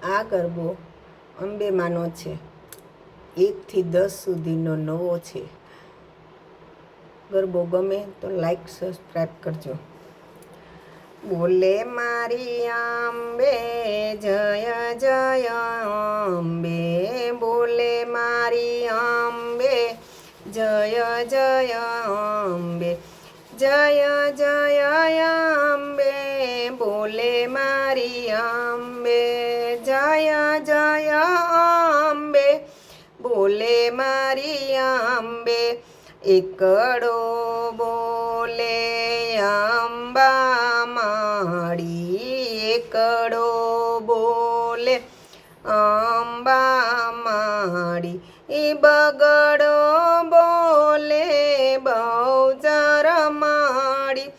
આ ગરબો અંબેમાનો છે. 1 થી 10 સુધીનો નવો છે. ગરબો ગમે તો લાઈક સબસ્ક્રાઈબ કરજો. બોલે મારી અંબે જય જય અંબે, બોલે મારી અંબે જય જય અંબે, જય જય અંબે બોલે મારી અંબે, જય જય અંબે બોલે મારી અંબે. એકડો બોલે અંબા માડી, એકડો બોલે અંબા માડી, બગડો બોલે બહુચર માડી,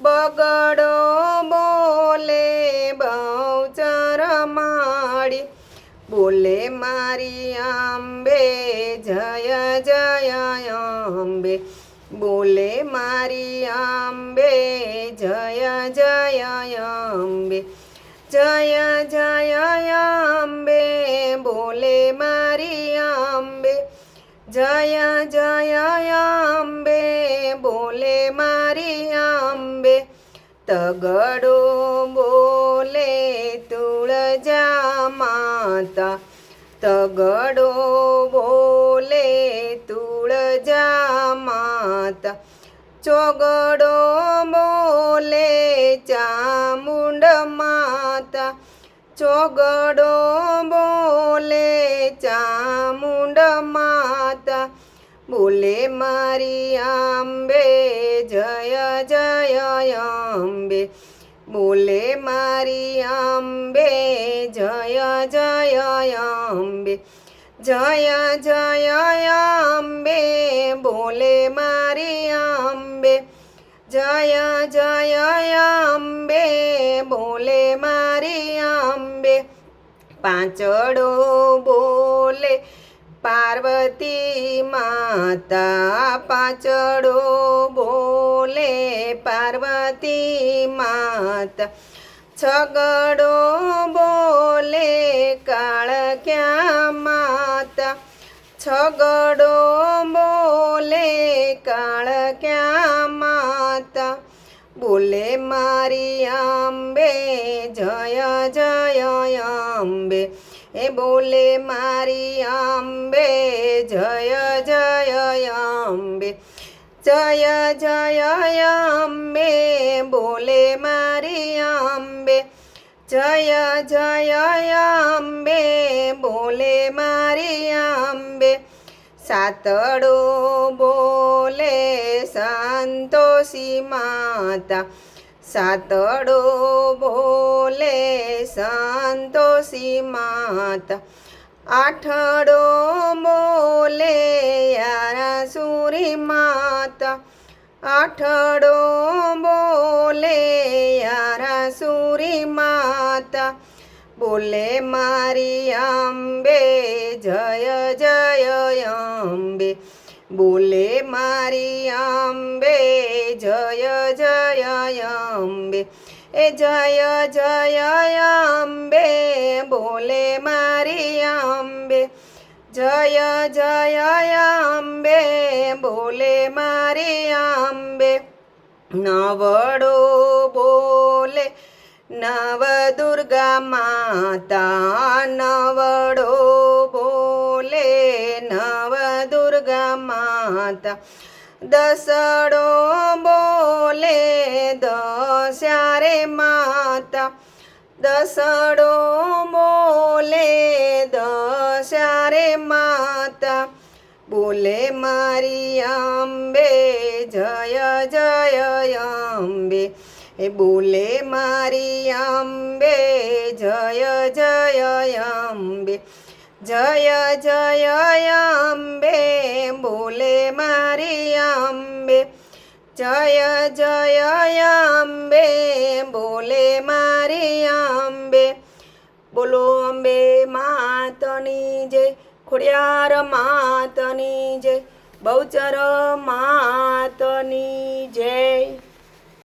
બગડો બોલે બહુચર માડી. બોલે મારી અંબે જય જય અંબે, બોલે મારી અંબે જય જય અંબે, જય જય અંબે બોલે મારી અંબે, જય જય અંબે બોલે મારી અંબે. તગડો બોલે તુળજા માતા, તગડો બોલે તુળજા માતા, ચોગડો બોલે ચામુંડ માતા, ચોગડો બોલે ચામુંડ માતા. બોલે મારી અંબે જય જય અંબે, બોલે મારી અંબે જય જય અંબે, જય જય અંબે બોલે મારી અંબે, જય જય અંબે બોલે મારી અંબે. પાંચડો બોલે પાર્વતી માતા, પાંચડો બોલે પાર્વતી માતા, છગડો બોલે કાળક્યા માતા, છગડો બોલે કાળક્યા માતા. બોલે મારી અંબે જય જય અંબે, બોલે મારી અંબે જય જય અંબે, જય જય અંબે બોલે મારી અંબે, જય જય અંબે બોલે મારી અંબે. સાતડો બોલે સંતોષી માતા, સાતડો બોલે સંતોષી માતા, આઠડો બોલે યારાસુરી માતા, આઠડો બોલે યારાસુરી માતા. બોલે મારી અંબે જય જય અંબે, બોલે મારી અંબે જય જય અંબે, જય જય અંબે બોલે મારી અંબે, જય જય અંબે બોલે મારી અંબે. નવડો બોલે નવદુર્ગા માતા, નવડો બોલે નવદુર્ગા માતા, દસડો બોલે દસ્યારે માતા, દસડો બોલે દસ્યારે માતા. બોલે મારી અંબે જય જય અંબે, બોલે મારી અંબે જય જય અંબે, જય જય અંબે બોલે મારી અંબે, જય જય અંબે બોલે મારી અંબે. બોલો અંબે માતની જય, ખોડિયાર માતની જય, બહુચર માતની જય.